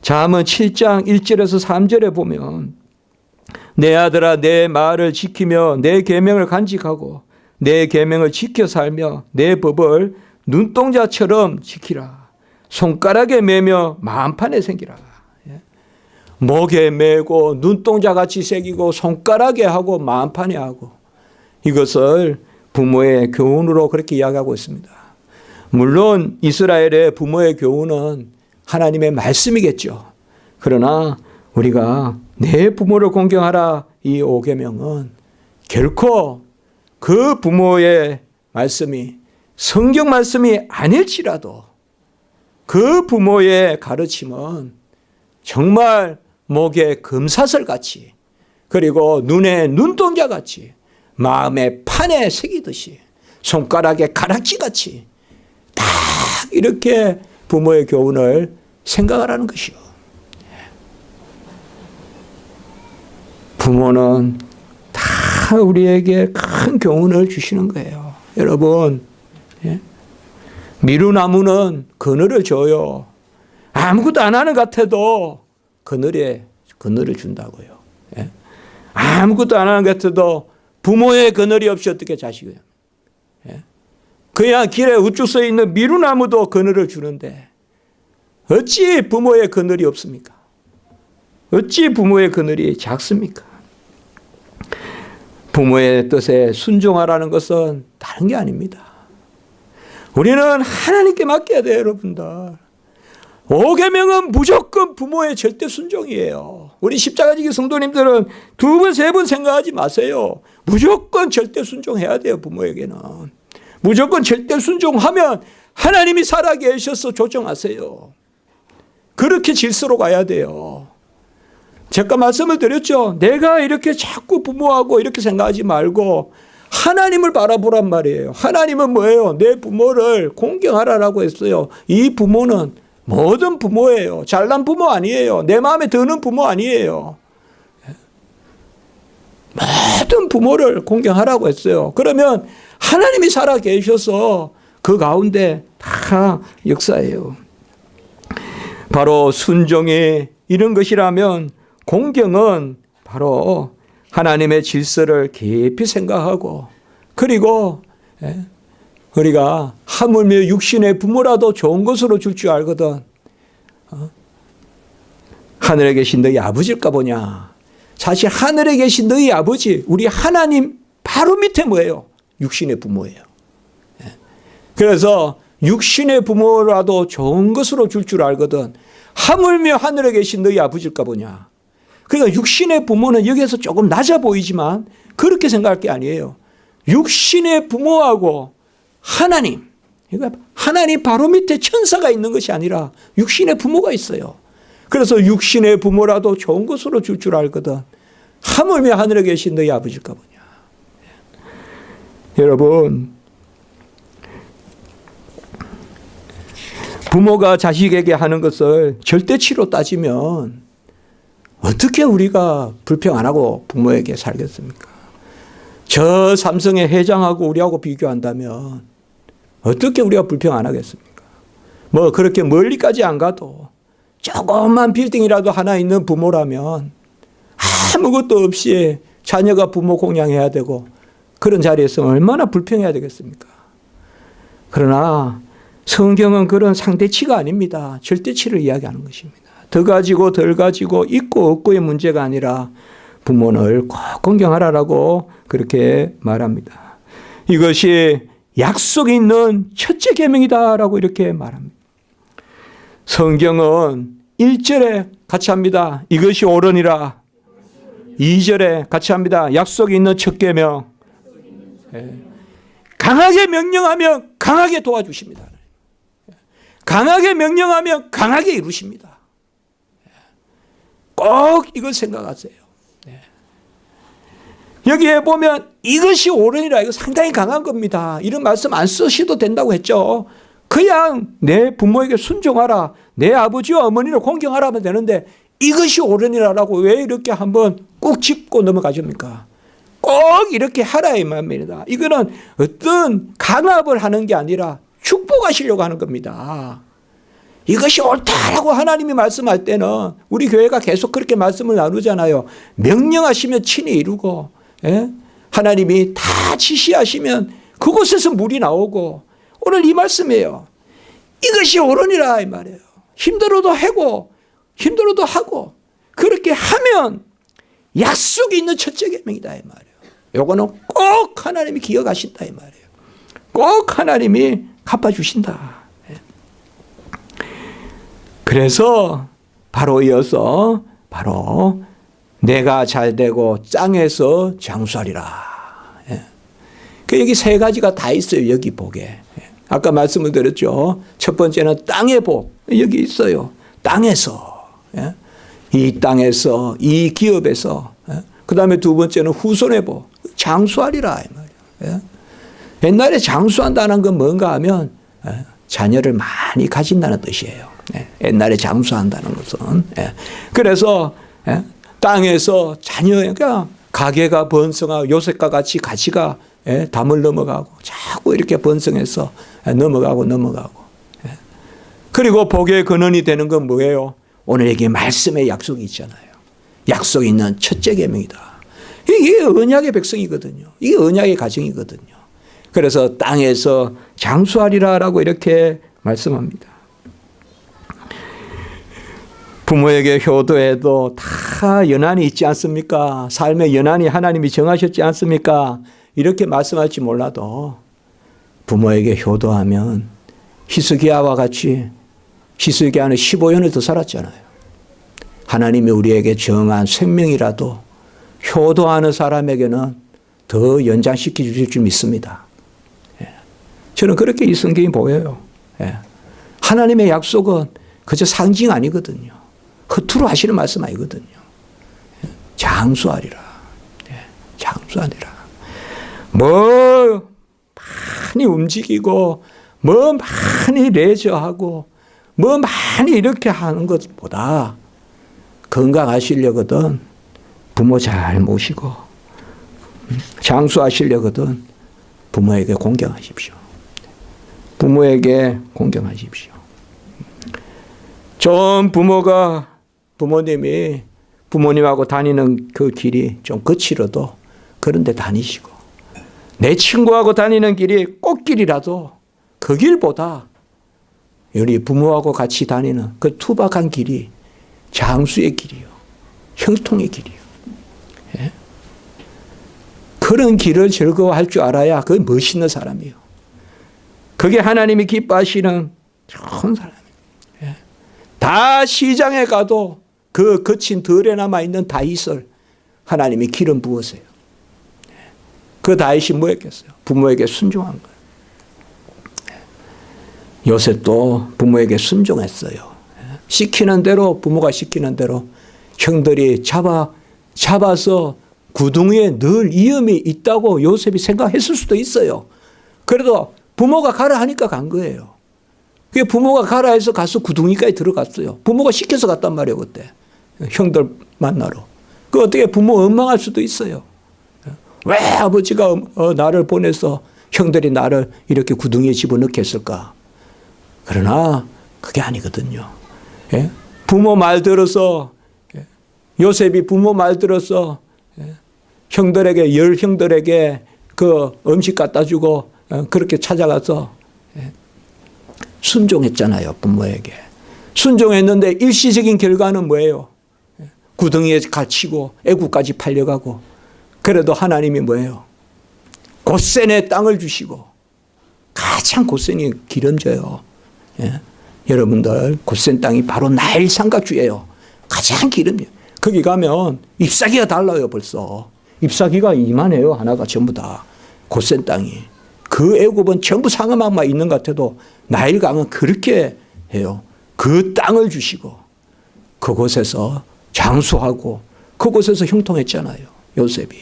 잠언 7장 1절에서 3절에 보면 내 아들아 내 말을 지키며 내 계명을 간직하고 내 계명을 지켜 살며 내 법을 눈동자처럼 지키라. 손가락에 매며 마음판에 새기라. 목에 매고 눈동자같이 새기고 손가락에 하고 마음판에 하고 이것을 부모의 교훈으로 그렇게 이야기하고 있습니다. 물론 이스라엘의 부모의 교훈은 하나님의 말씀이겠죠. 그러나 우리가 내 부모를 공경하라 이 5계명은 결코 그 부모의 말씀이 성경 말씀이 아닐지라도 그 부모의 가르침은 정말 목에 금사슬같이 그리고 눈에 눈동자같이 마음에 판에 새기듯이 손가락에 가락지같이 딱 이렇게 부모의 교훈을 생각하라는 것이요. 부모는 다 우리에게 큰 교훈을 주시는 거예요. 여러분, 미루나무는 그늘을 줘요. 아무것도 안 하는 것 같아도 그늘을 준다고요. 아무것도 안 하는 것 같아도 부모의 그늘이 없이 어떻게 자식을. 그냥 길에 우쭈 서 있는 미루나무도 그늘을 주는데 어찌 부모의 그늘이 없습니까? 어찌 부모의 그늘이 작습니까? 부모의 뜻에 순종하라는 것은 다른 게 아닙니다. 우리는 하나님께 맡겨야 돼요, 여러분들. 5계명은 무조건 부모의 절대 순종이에요. 우리 십자가지기 성도님들은 2번, 3번 생각하지 마세요. 무조건 절대 순종해야 돼요, 부모에게는. 무조건 절대 순종하면 하나님이 살아계셔서 조정하세요. 그렇게 질서로 가야 돼요. 제가 말씀을 드렸죠. 내가 이렇게 자꾸 부모하고 이렇게 생각하지 말고 하나님을 바라보란 말이에요. 하나님은 뭐예요? 내 부모를 공경하라라고 했어요. 이 부모는 모든 부모예요. 잘난 부모 아니에요. 내 마음에 드는 부모 아니에요. 모든 부모를 공경하라고 했어요. 그러면 하나님이 살아 계셔서 그 가운데 다 역사예요. 바로 순종이 이런 것이라면 공경은 바로 하나님의 질서를 깊이 생각하고 그리고 우리가 하물며 육신의 부모라도 좋은 것으로 줄 줄 알거든. 하늘에 계신 너희 아버지일까 보냐. 사실 하늘에 계신 너희 아버지 우리 하나님 바로 밑에 뭐예요? 육신의 부모예요. 그래서 육신의 부모라도 좋은 것으로 줄 줄 알거든. 하물며 하늘에 계신 너희 아버지일까 보냐. 그러니까 육신의 부모는 여기에서 조금 낮아 보이지만 그렇게 생각할 게 아니에요. 육신의 부모하고 하나님, 그러니까 하나님 바로 밑에 천사가 있는 것이 아니라 육신의 부모가 있어요. 그래서 육신의 부모라도 좋은 것으로 줄 줄 알거든. 하물며 하늘에 계신 너희 아버지일까 보냐. 여러분, 부모가 자식에게 하는 것을 절대치로 따지면 어떻게 우리가 불평 안 하고 부모에게 살겠습니까? 저 삼성의 회장하고 우리하고 비교한다면 어떻게 우리가 불평 안 하겠습니까? 뭐 그렇게 멀리까지 안 가도 조그만 빌딩이라도 하나 있는 부모라면 아무것도 없이 자녀가 부모 공양해야 되고 그런 자리에서 얼마나 불평해야 되겠습니까? 그러나 성경은 그런 상대치가 아닙니다. 절대치를 이야기하는 것입니다. 더 가지고 덜 가지고 있고 없고의 문제가 아니라 부모를 꼭 공경하라라고 그렇게 말합니다. 이것이 약속이 있는 첫째 계명이다라고 이렇게 말합니다. 성경은 1절에 같이 합니다. 이것이 옳으니라. 2절에 같이 합니다. 약속이 있는 첫 계명. 강하게 명령하면 강하게 도와주십니다. 강하게 명령하면 강하게 이루십니다. 꼭 이걸 생각하세요. 여기에 보면 이것이 옳으니라. 이거 상당히 강한 겁니다. 이런 말씀 안 쓰셔도 된다고 했죠. 그냥 내 부모에게 순종하라. 내 아버지와 어머니를 공경하라 하면 되는데 이것이 옳으니라라고 왜 이렇게 한번 꾹 짚고 넘어가십니까? 꼭 이렇게 하라 이 말입니다. 이거는 어떤 강압을 하는 게 아니라 축복하시려고 하는 겁니다. 이것이 옳다라고 하나님이 말씀할 때는 우리 교회가 계속 그렇게 말씀을 나누잖아요. 명령하시면 친히 이루고, 하나님이 다 지시하시면 그곳에서 물이 나오고, 오늘 이 말씀이에요. 이것이 옳으니라 이 말이에요. 힘들어도 하고 힘들어도 하고 그렇게 하면 약속이 있는 첫째 계명이다 이 말이에요. 요거는 꼭 하나님이 기억하신다 이 말이에요. 꼭 하나님이 갚아주신다. 그래서 바로 이어서 바로 내가 잘되고 땅에서 장수하리라. 여기 세 가지가 다 있어요. 여기 복에. 아까 말씀을 드렸죠. 첫 번째는 땅의 복. 여기 있어요. 땅에서. 이 땅에서, 이 기업에서. 그 다음에 두 번째는 후손의 복. 장수하리라. 이 말이에요. 옛날에 장수한다는 건 뭔가 하면 자녀를 많이 가진다는 뜻이에요. 옛날에 장수한다는 것은. 그래서 땅에서 자녀, 그러니까 가게가 번성하고 요셉과 같이 가치가 담을 넘어가고 자꾸 이렇게 번성해서 넘어가고. 그리고 복의 근원이 되는 건 뭐예요? 오늘 여기 말씀의 약속이 있잖아요. 약속이 있는 첫째 계명이다. 이게 언약의 백성이거든요. 이게 언약의 가정이거든요. 그래서 땅에서 장수하리라라고 이렇게 말씀합니다. 부모에게 효도해도 다 연한이 있지 않습니까? 삶의 연한이 하나님이 정하셨지 않습니까? 이렇게 말씀할지 몰라도 부모에게 효도하면 히스기야와 같이 히스기야는 15년을 더 살았잖아요. 하나님이 우리에게 정한 생명이라도 효도하는 사람에게는 더 연장시켜 주실 줄 믿습니다. 저는 그렇게 이 성경이 보여요. 하나님의 약속은 그저 상징 아니거든요. 허투루 하시는 말씀 아니거든요. 장수하리라. 장수하리라. 뭐 많이 움직이고 뭐 많이 레저하고 뭐 많이 이렇게 하는 것보다 건강하시려거든 부모 잘 모시고 장수하시려거든 부모에게 공경하십시오. 부모에게 공경하십시오. 좋은 부모님이 부모님하고 다니는 그 길이 좀 거칠어도 그런 데 다니시고 내 친구하고 다니는 길이 꽃길이라도 그 길보다 우리 부모하고 같이 다니는 그 투박한 길이 장수의 길이요. 형통의 길이요. 그런 길을 즐거워할 줄 알아야 그게 멋있는 사람이에요. 그게 하나님이 기뻐하시는 좋은 사람이에요. 다 시장에 가도 그 거친 덜에 남아있는 다윗을 하나님이 기름 부으세요. 그 다윗이 뭐 했겠어요? 부모에게 순종한 거예요. 요셉도 부모에게 순종했어요. 시키는 대로 부모가 시키는 대로 형들이 잡아서 구덩이에 늘 위험이 있다고 요셉이 생각했을 수도 있어요. 그래도 부모가 가라 하니까 간 거예요. 그게 부모가 가라 해서 가서 구덩이까지 들어갔어요. 부모가 시켜서 갔단 말이에요. 그때 형들 만나러. 그 어떻게 부모 원망할 수도 있어요. 왜 아버지가 나를 보내서 형들이 나를 이렇게 구덩이에 집어넣게 했을까? 그러나 그게 아니거든요. 부모 말 들어서 요셉이 부모 말 들어서 형들에게 열 형들에게 그 음식 갖다 주고 그렇게 찾아가서 순종했잖아요. 부모에게. 순종했는데 일시적인 결과는 뭐예요? 구덩이에 갇히고 애국까지 팔려가고 그래도 하나님이 뭐예요? 고센의 땅을 주시고 가장 고센이 기름져요. 여러분들 고센 땅이 바로 나일 삼각주예요. 가장 기름이에요. 거기 가면 잎사귀가 달라요, 벌써. 잎사귀가 이만해요, 하나가 전부 다. 고센 땅이. 그 애굽은 전부 상어막만 있는 것 같아도 나일강은 그렇게 해요. 그 땅을 주시고 그곳에서 장수하고 그곳에서 형통했잖아요, 요셉이.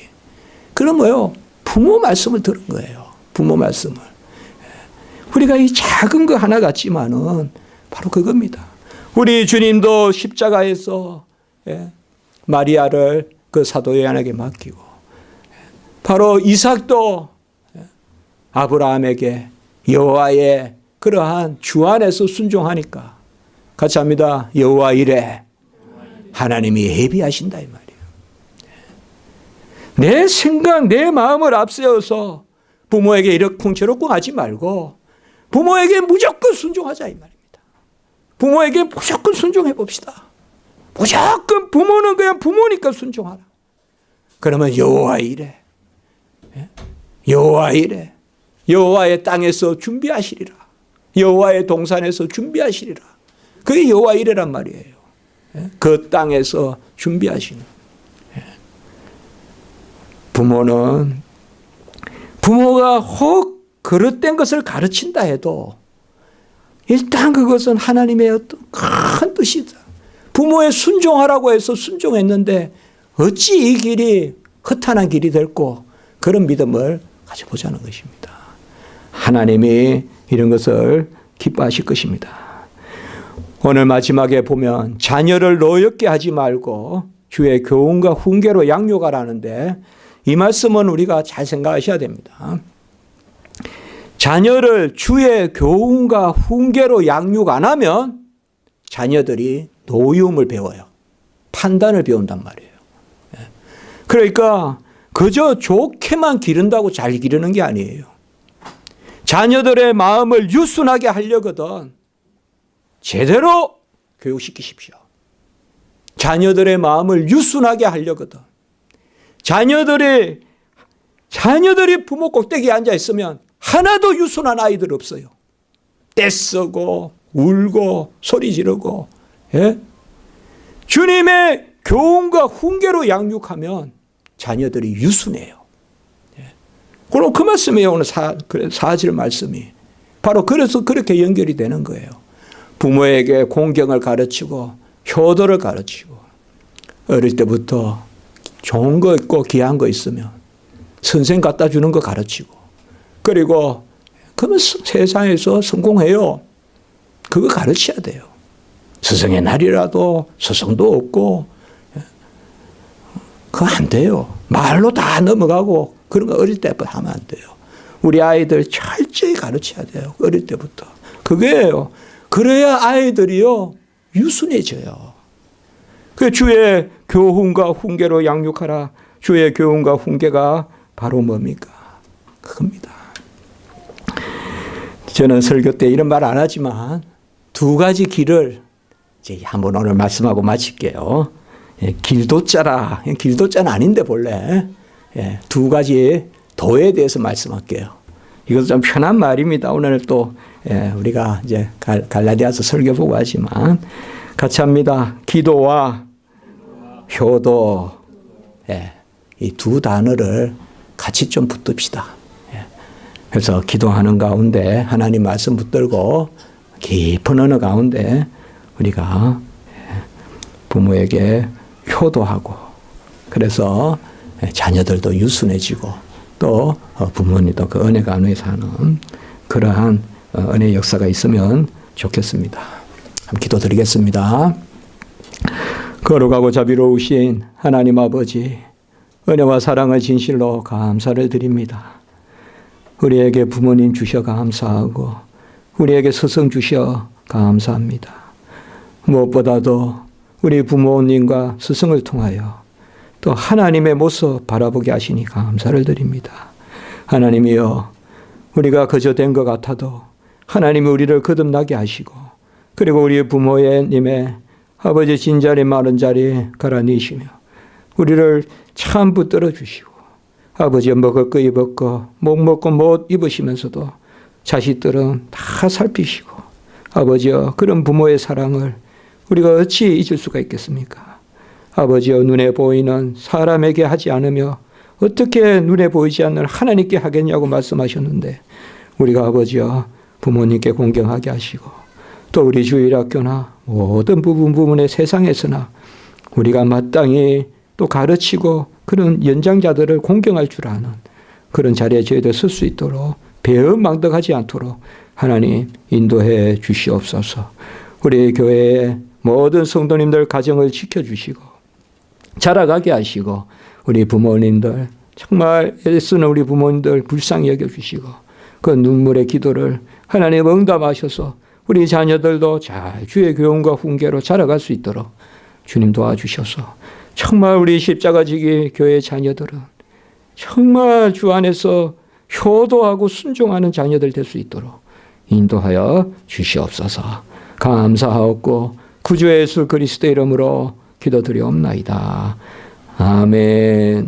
그럼 뭐요? 부모 말씀을 들은 거예요. 부모 말씀을. 우리가 이 작은 거 하나 같지만은 바로 그겁니다. 우리 주님도 십자가에서 마리아를 그 사도 요한에게 맡기고, 바로 이삭도 아브라함에게 여호와의 그러한 주 안에서 순종하니까 같이 합니다. 여호와 이래 하나님이 예비하신다 이 말이에요. 내 생각, 내 마음을 앞세워서 부모에게 이러쿵저러쿵 하지 말고 부모에게 무조건 순종하자 이 말입니다. 부모에게 무조건 순종해 봅시다. 무조건 부모는 그냥 부모니까 순종하라. 그러면 여호와 이래, 여호와 이래, 여호와의 땅에서 준비하시리라, 여호와의 동산에서 준비하시리라. 그게 여호와 이래란 말이에요. 그 땅에서 준비하시는. 부모는 부모가 혹 그릇된 것을 가르친다 해도 일단 그것은 하나님의 어떤 큰 뜻이다. 부모에 순종하라고 해서 순종했는데 어찌 이 길이 허탄한 길이 될고, 그런 믿음을 가져보자는 것입니다. 하나님이 이런 것을 기뻐하실 것입니다. 오늘 마지막에 보면 자녀를 노엽게 하지 말고 주의 교훈과 훈계로 양육하라는데, 이 말씀은 우리가 잘 생각하셔야 됩니다. 자녀를 주의 교훈과 훈계로 양육 안 하면 자녀들이 노여움을 배워요. 판단을 배운단 말이에요. 그러니까 그저 좋게만 기른다고 잘 기르는 게 아니에요. 자녀들의 마음을 유순하게 하려거든 제대로 교육시키십시오. 자녀들의 마음을 유순하게 하려거든. 자녀들이 부모 꼭대기에 앉아 있으면 하나도 유순한 아이들 없어요. 떼쓰고 울고 소리 지르고. 주님의 교훈과 훈계로 양육하면 자녀들이 유순해요. 그럼 그 말씀이에요. 오늘 4절 말씀이. 바로 그래서 그렇게 연결이 되는 거예요. 부모에게 공경을 가르치고 효도를 가르치고, 어릴 때부터 좋은 거 있고 귀한 거 있으면 선생 갖다 주는 거 가르치고, 그리고 그러면 세상에서 성공해요. 그거 가르쳐야 돼요. 스승의 날이라도 스승도 없고 그거 안 돼요. 말로 다 넘어가고 그런 거 어릴 때부터 하면 안 돼요. 우리 아이들 철저히 가르쳐야 돼요. 어릴 때부터. 그게요. 그래야 아이들이요 유순해져요. 그 주의 교훈과 훈계로 양육하라. 주의 교훈과 훈계가 바로 뭡니까? 그겁니다. 저는 설교 때 이런 말 안 하지만 두 가지 길을 이제 한번 오늘 말씀하고 마칠게요. 길도자라. 길도자는 아닌데 본래 두 가지 도에 대해서 말씀할게요. 이것도 좀 편한 말입니다. 오늘 또 우리가 이제 갈라디아서 설교 보고 하지만 같이 합니다. 기도와 효도. 이 두 단어를 같이 좀 붙듭시다. 그래서 기도하는 가운데 하나님 말씀 붙들고 깊은 언어 가운데 우리가 부모에게 효도하고, 그래서 자녀들도 유순해지고 또 부모님도 그 은혜 가운데 사는 그러한 은혜 역사가 있으면 좋겠습니다. 한번 기도드리겠습니다. 거룩하고 자비로우신 하나님 아버지, 은혜와 사랑을 진실로 감사를 드립니다. 우리에게 부모님 주셔 감사하고 우리에게 스승 주셔 감사합니다. 무엇보다도 우리 부모님과 스승을 통하여 또 하나님의 모습 바라보게 하시니 감사를 드립니다. 하나님이여, 우리가 그저 된 것 같아도 하나님이 우리를 거듭나게 하시고, 그리고 우리 부모님의 아버지 진자리 마른 자리 갈아내시며 우리를 참 붙들어 주시고, 아버지 먹을 거 입을 거 못 먹고 못 입으시면서도 자식들은 다 살피시고, 아버지여 그런 부모의 사랑을 우리가 어찌 잊을 수가 있겠습니까? 아버지여, 눈에 보이는 사람에게 하지 않으며 어떻게 눈에 보이지 않는 하나님께 하겠냐고 말씀하셨는데, 우리가 아버지여 부모님께 공경하게 하시고, 또 우리 주일학교나 모든 부분의 세상에서나 우리가 마땅히 또 가르치고 그런 연장자들을 공경할 줄 아는 그런 자리에 저희들 설 수 있도록 배은망덕하지 않도록 하나님 인도해 주시옵소서. 우리 교회의 모든 성도님들 가정을 지켜주시고 자라가게 하시고, 우리 부모님들 정말 애쓰는 우리 부모님들 불쌍히 여겨주시고, 그 눈물의 기도를 하나님 응답하셔서 우리 자녀들도 잘 주의 교훈과 훈계로 자라갈 수 있도록 주님 도와주셔서, 정말 우리 십자가지기 교회 자녀들은 정말 주 안에서 효도하고 순종하는 자녀들 될 수 있도록 인도하여 주시옵소서. 감사하옵고 구주 예수 그리스도의 이름으로 기도드리옵나이다. 아멘.